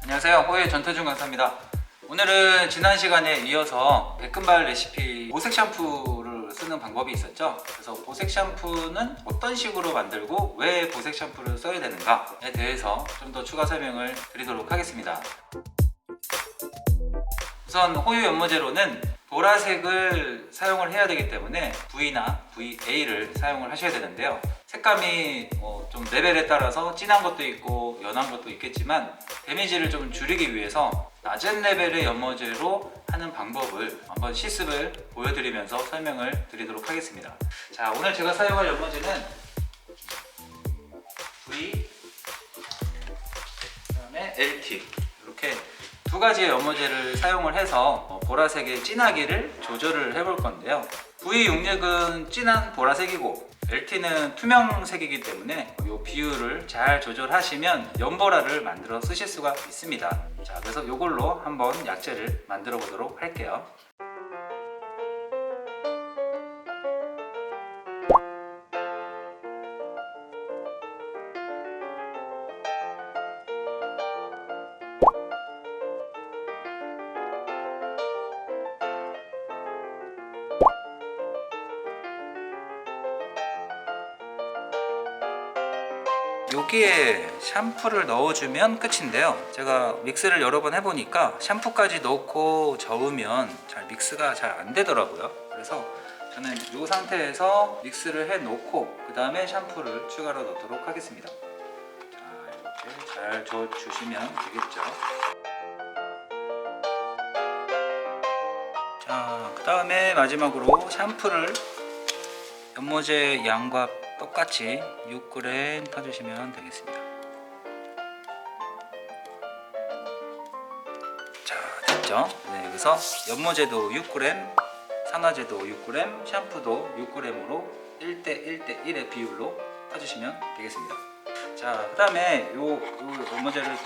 안녕하세요, 호의 전태준 강사입니다. 오늘은 지난 시간에 이어서 백금발 레시피 보색 샴푸를 쓰는 방법이 있었죠. 그래서 보색 샴푸는 어떤 식으로 만들고 왜 보색 샴푸를 써야 되는가에 대해서 좀 더 추가 설명을 드리도록 하겠습니다. 우선 호유 연모제로는 보라색을 사용을 해야 되기 때문에 V나 VA를 사용을 하셔야 되는데요. 색감이 좀 레벨에 따라서 진한 것도 있고 연한 것도 있겠지만 데미지를 좀 줄이기 위해서 낮은 레벨의 연모제로 하는 방법을 한번 실습을 보여드리면서 설명을 드리도록 하겠습니다. 자, 오늘 제가 사용할 연모제는 V, 그다음에 LT 이렇게 두 가지의 연모제를 사용을 해서 보라색의 진하기를 조절을 해볼 건데요. V66은 진한 보라색이고 LT는 투명색이기 때문에 이 비율을 잘 조절하시면 연보라를 만들어 쓰실 수가 있습니다. 자, 그래서 이걸로 한번 약재를 만들어 보도록 할게요. 여기에 샴푸를 넣어주면 끝인데요. 제가 믹스를 여러 번 해보니까 샴푸까지 넣고 저으면 잘 믹스가 잘 안 되더라고요. 그래서 저는 이 상태에서 믹스를 해 놓고 그 다음에 샴푸를 추가로 넣도록 하겠습니다. 자, 이렇게 잘 저어주시면 되겠죠. 자, 그 다음에 마지막으로 샴푸를 연모제 양과 똑같이 6g 타주시면 되겠습니다. 자, 됐죠? 네, 그래서 연모제도 6g, 산화제도 6g, 샴푸도 6g으로 1대1대1의 비율로 타주시면 되겠습니다. 자, 그 다음에 요 연모제를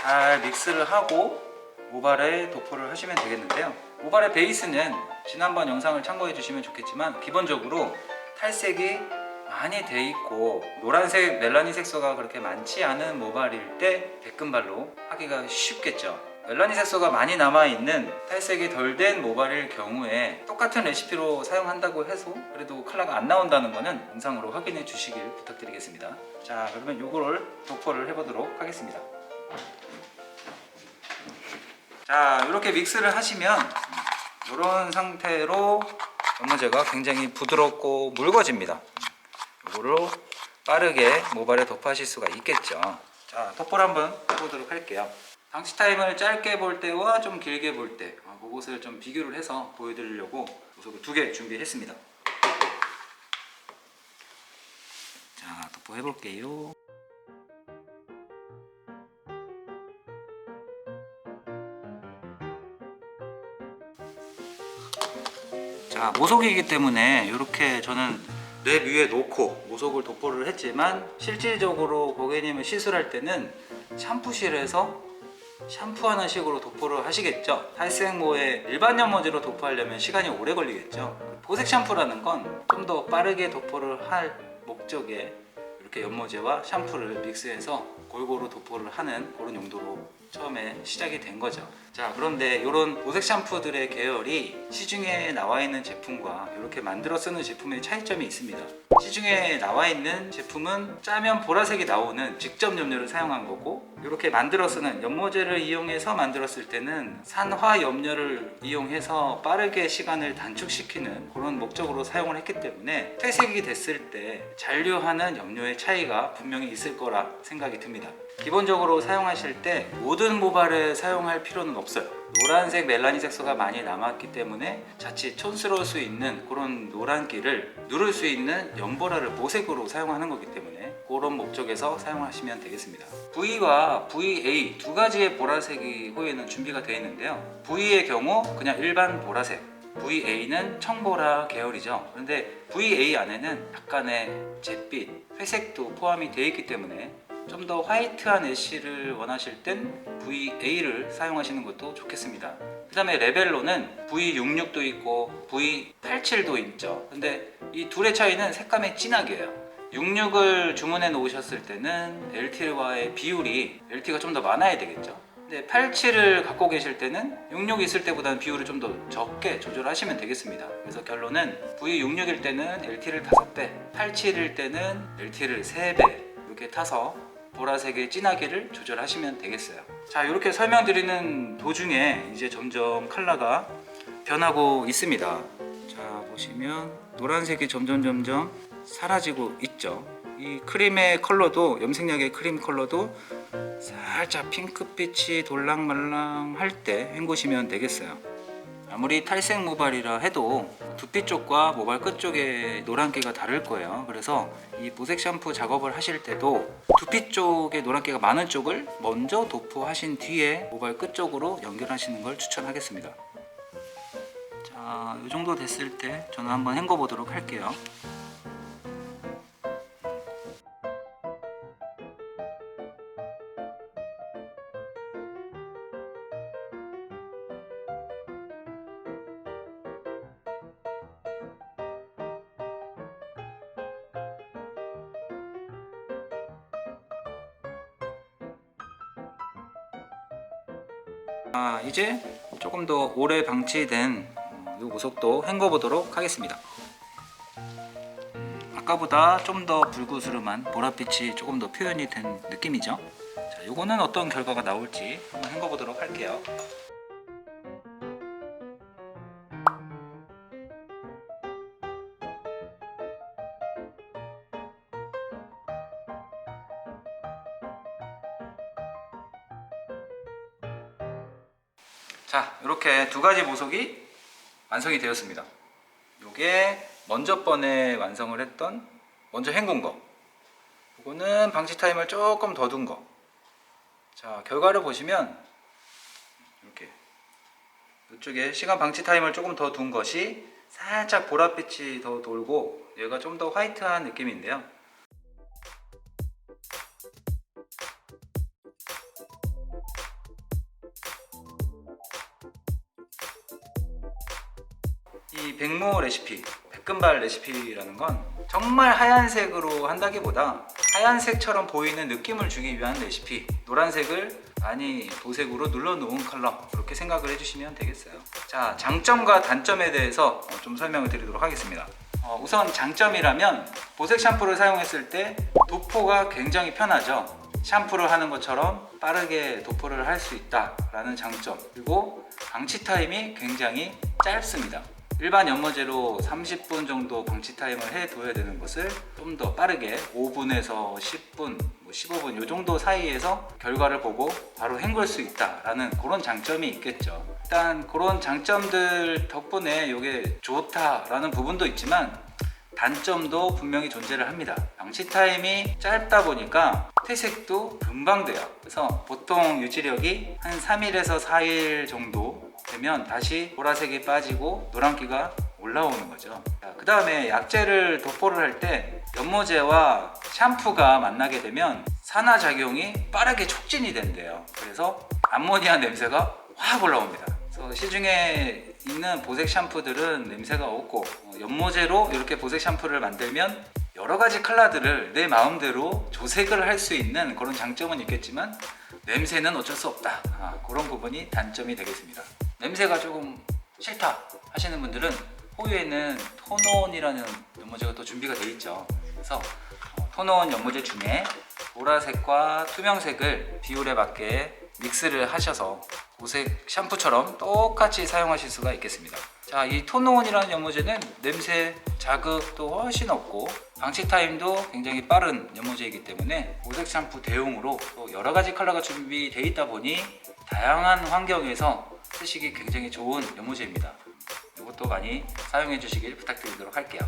잘 믹스를 하고 모발에 도포를 하시면 되겠는데요. 모발의 베이스는 지난번 영상을 참고해 주시면 좋겠지만 기본적으로 탈색이 많이 돼 있고 노란색 멜라닌 색소가 그렇게 많지 않은 모발일 때 백금발로 하기가 쉽겠죠. 멜라닌 색소가 많이 남아있는 탈색이 덜 된 모발일 경우에 똑같은 레시피로 사용한다고 해서 그래도 컬러가 안 나온다는 거는 영상으로 확인해 주시길 부탁드리겠습니다. 자, 그러면 이거를 도포를 해보도록 하겠습니다. 자, 이렇게 믹스를 하시면 이런 상태로 연모제가 굉장히 부드럽고 묽어집니다. 이거로 빠르게 모발에 도포하실 수가 있겠죠. 자, 도포를 한번 해보도록 할게요. 방치 타임을 짧게 볼 때와 좀 길게 볼 때 그것을 좀 비교를 해서 보여드리려고 보석을 2개 준비했습니다. 자, 도포해 볼게요. 자, 모속이기 때문에 이렇게 저는 랩 위에 놓고 모속을 도포를 했지만 실질적으로 고객님을 시술할 때는 샴푸실에서 샴푸하는 식으로 도포를 하시겠죠. 탈색모에 일반 연모제로 도포하려면 시간이 오래 걸리겠죠. 보색 샴푸라는 건 좀 더 빠르게 도포를 할 목적에 이렇게 연모제와 샴푸를 믹스해서 골고루 도포를 하는 그런 용도로 처음에 시작이 된 거죠. 자, 그런데 이런 보색 샴푸들의 계열이 시중에 나와 있는 제품과 이렇게 만들어 쓰는 제품의 차이점이 있습니다. 시중에 나와 있는 제품은 짜면 보라색이 나오는 직접 염료를 사용한 거고, 이렇게 만들어 쓰는 연모제를 이용해서 만들었을 때는 산화 염료를 이용해서 빠르게 시간을 단축시키는 그런 목적으로 사용을 했기 때문에 탈색이 됐을 때 잔류하는 염료의 차이가 분명히 있을 거라 생각이 듭니다. 기본적으로 사용하실 때 모든 모발에 사용할 필요는 없어요. 노란색 멜라닌 색소가 많이 남았기 때문에 자칫 촌스러울 수 있는 그런 노란기를 누를 수 있는 연보라를 보색으로 사용하는 거기 때문에 그런 목적에서 사용하시면 되겠습니다. V와 VA 두 가지의 보라색이 호에는 준비가 되어 있는데요. V의 경우 그냥 일반 보라색, VA는 청보라 계열이죠. 그런데 VA 안에는 약간의 잿빛, 회색도 포함이 되어 있기 때문에 좀 더 화이트한 애쉬를 원하실 땐 VA를 사용하시는 것도 좋겠습니다. 그 다음에 레벨로는 V66도 있고 V87도 있죠. 근데 이 둘의 차이는 색감의 진하게예요. 66을 주문해 놓으셨을 때는 LT와의 비율이 LT가 좀 더 많아야 되겠죠. 근데 87을 갖고 계실 때는 66 있을 때보다는 비율을 좀 더 적게 조절하시면 되겠습니다. 그래서 결론은 V66일 때는 LT를 5배, 87일 때는 LT를 3배 이렇게 타서 보라색의 진하기를 조절하시면 되겠어요. 자, 이렇게 설명드리는 도중에 이제 점점 컬러가 변하고 있습니다. 자, 보시면 노란색이 점점 사라지고 있죠. 이 크림의 컬러도, 염색약의 크림 컬러도 살짝 핑크빛이 돌랑말랑 할 때 헹구시면 되겠어요. 아무리 탈색 모발이라 해도 두피 쪽과 모발 끝 쪽의 노란기가 다를 거예요. 그래서 이 보색 샴푸 작업을 하실 때도 두피 쪽에 노란기가 많은 쪽을 먼저 도포하신 뒤에 모발 끝 쪽으로 연결하시는 걸 추천하겠습니다. 자, 이 정도 됐을 때 저는 한번 헹궈 보도록 할게요. 이제 조금 더 오래 방치된 이 보석도 헹궈 보도록 하겠습니다. 아까보다 좀 더 불구스름한 보랏빛이 조금 더 표현이 된 느낌이죠. 자, 요거는 어떤 결과가 나올지 한번 헹궈 보도록 할게요. 자, 이렇게 두 가지 보석이 완성이 되었습니다. 요게 먼저 번에 완성을 했던 먼저 헹군 거, 요거는 방치 타임을 조금 더 둔 거. 자, 결과를 보시면 이렇게 이쪽에 시간 방치 타임을 조금 더 둔 것이 살짝 보랏빛이 더 돌고 얘가 좀 더 화이트한 느낌인데요. 이 백모 레시피, 백금발 레시피라는 건 정말 하얀색으로 한다기보다 하얀색처럼 보이는 느낌을 주기 위한 레시피, 노란색을 많이 도색으로 눌러놓은 컬러, 그렇게 생각을 해주시면 되겠어요. 자, 장점과 단점에 대해서 좀 설명을 드리도록 하겠습니다. 우선 장점이라면 보색 샴푸를 사용했을 때 도포가 굉장히 편하죠. 샴푸를 하는 것처럼 빠르게 도포를 할 수 있다라는 장점, 그리고 방치 타임이 굉장히 짧습니다. 일반 연모제로 30분 정도 방치 타임을 해둬야 되는 것을 좀 더 빠르게 5분에서 10분, 15분 이 정도 사이에서 결과를 보고 바로 헹굴 수 있다라는 그런 장점이 있겠죠. 일단 그런 장점들 덕분에 이게 좋다라는 부분도 있지만 단점도 분명히 존재를 합니다. 방치 타임이 짧다 보니까 퇴색도 금방 돼요. 그래서 보통 유지력이 한 3일에서 4일 정도 되면 다시 보라색이 빠지고 노란기가 올라오는 거죠. 그 다음에 약재를 도포를 할 때 연모제와 샴푸가 만나게 되면 산화작용이 빠르게 촉진이 된대요. 그래서 암모니아 냄새가 확 올라옵니다. 그래서 시중에 있는 보색 샴푸들은 냄새가 없고 연모제로 이렇게 보색 샴푸를 만들면 여러 가지 컬러들을 내 마음대로 조색을 할 수 있는 그런 장점은 있겠지만 냄새는 어쩔 수 없다. 그런 부분이 단점이 되겠습니다. 냄새가 조금 싫다 하시는 분들은 호유에는 톤온이라는 연모제가 또 준비가 되어 있죠. 그래서 톤온 연모제 중에 보라색과 투명색을 비율에 맞게 믹스를 하셔서 보색 샴푸처럼 똑같이 사용하실 수가 있겠습니다. 자, 이 톤온이라는 연모제는 냄새 자극도 훨씬 없고 방치 타임도 굉장히 빠른 연모제이기 때문에 보색 샴푸 대용으로 또 여러 가지 컬러가 준비되어 있다 보니 다양한 환경에서 쓰시기 굉장히 좋은 연모제입니다. 이것도 많이 사용해 주시길 부탁드리도록 할게요.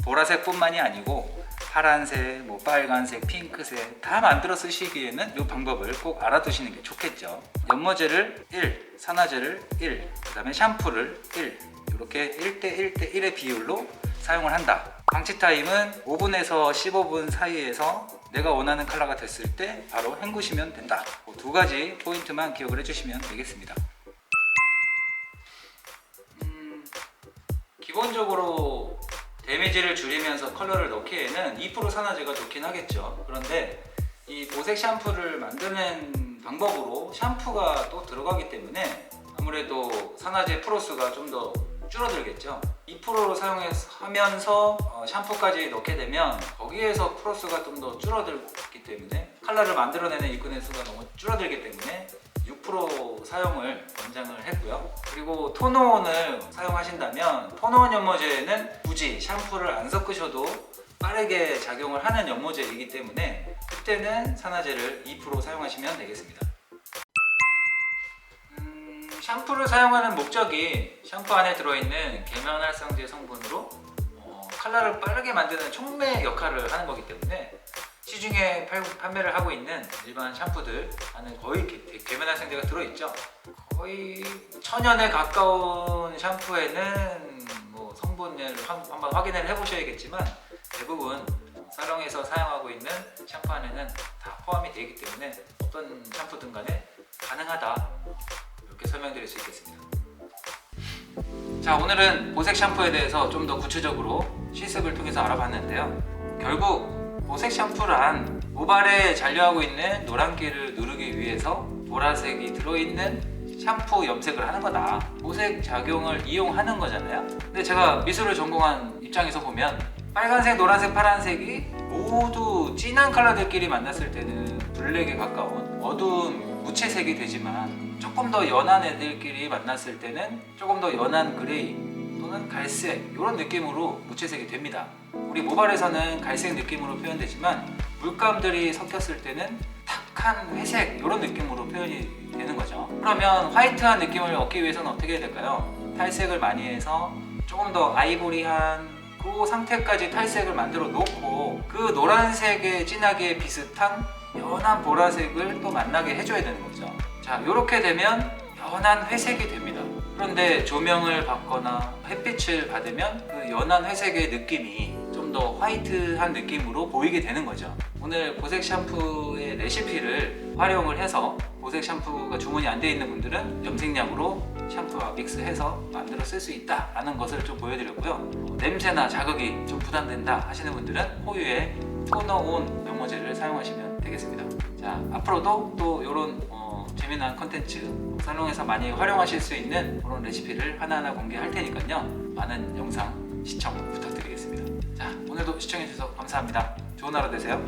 보라색 뿐만이 아니고 파란색, 빨간색, 핑크색 다 만들어 쓰시기에는 이 방법을 꼭 알아두시는 게 좋겠죠. 연모제를 1, 산화제를 1, 그 다음에 샴푸를 1, 이렇게 1대1대1의 비율로 사용을 한다. 방치 타임은 5분에서 15분 사이에서 내가 원하는 컬러가 됐을 때 바로 헹구시면 된다. 두 가지 포인트만 기억을 해주시면 되겠습니다. 기본적으로 데미지를 줄이면서 컬러를 넣기에는 2% 산화제가 좋긴 하겠죠. 그런데 이 보색 샴푸를 만드는 방법으로 샴푸가 또 들어가기 때문에 아무래도 산화제 프로수가 좀 더 줄어들겠죠. 2%로 사용하면서 샴푸까지 넣게 되면 거기에서 프로수가 좀 더 줄어들기 때문에 컬러를 만들어내는 일꾼의 수가 너무 줄어들기 때문에 6% 사용을 권장을 했고요. 그리고 톤온을 사용하신다면 톤온 연모제는 굳이 샴푸를 안 섞으셔도 빠르게 작용을 하는 연모제이기 때문에 그때는 산화제를 2% 사용하시면 되겠습니다. 샴푸를 사용하는 목적이 샴푸 안에 들어있는 계면활성제 성분으로 컬러를 빠르게 만드는 촉매 역할을 하는 거기 때문에 시중에 판매를 하고 있는 일반 샴푸들 안에 거의 계면활성제가 들어있죠. 거의 천연에 가까운 샴푸에는 뭐 성분을 한번 확인을 해보셔야겠지만 대부분 사롱에서 사용하고 있는 샴푸 안에는 다 포함이 되기 때문에 어떤 샴푸든 간에 가능하다, 이렇게 설명드릴 수 있겠습니다. 자, 오늘은 보색 샴푸에 대해서 좀 더 구체적으로 실습을 통해서 알아봤는데요. 결국 보색 샴푸란 모발에 잔류하고 있는 노란기를 누르기 위해서 보라색이 들어있는 샴푸 염색을 하는 거다. 보색 작용을 이용하는 거잖아요. 근데 제가 미술을 전공한 입장에서 보면 빨간색, 노란색, 파란색이 모두 진한 컬러들끼리 만났을 때는 블랙에 가까운 어두운 무채색이 되지만 조금 더 연한 애들끼리 만났을 때는 조금 더 연한 그레이 또는 갈색, 이런 느낌으로 무채색이 됩니다. 우리 모발에서는 갈색 느낌으로 표현되지만 물감들이 섞였을 때는 탁한 회색, 이런 느낌으로 표현이 되는 거죠. 그러면 화이트한 느낌을 얻기 위해서는 어떻게 해야 될까요? 탈색을 많이 해서 조금 더 아이보리한 그 상태까지 탈색을 만들어 놓고 그 노란색에 진하게 비슷한 연한 보라색을 또 만나게 해줘야 되는 거죠. 자, 이렇게 되면 연한 회색이 됩니다. 그런데 조명을 받거나 햇빛을 받으면 그 연한 회색의 느낌이 좀 더 화이트한 느낌으로 보이게 되는 거죠. 오늘 보색 샴푸의 레시피를 활용을 해서 보색 샴푸가 주문이 안 돼 있는 분들은 염색약으로 샴푸와 믹스해서 만들어 쓸 수 있다라는 것을 좀 보여드렸고요. 냄새나 자극이 좀 부담된다 하시는 분들은 호유의 토너온 연모제를 사용하시면 되겠습니다. 자, 앞으로도 또 이런 재미난 컨텐츠 살롱에서 많이 활용하실 수 있는 그런 레시피를 하나하나 공개할 테니까요. 많은 영상 시청 부탁드리겠습니다. 자, 오늘도 시청해주셔서 감사합니다. 좋은 하루 되세요.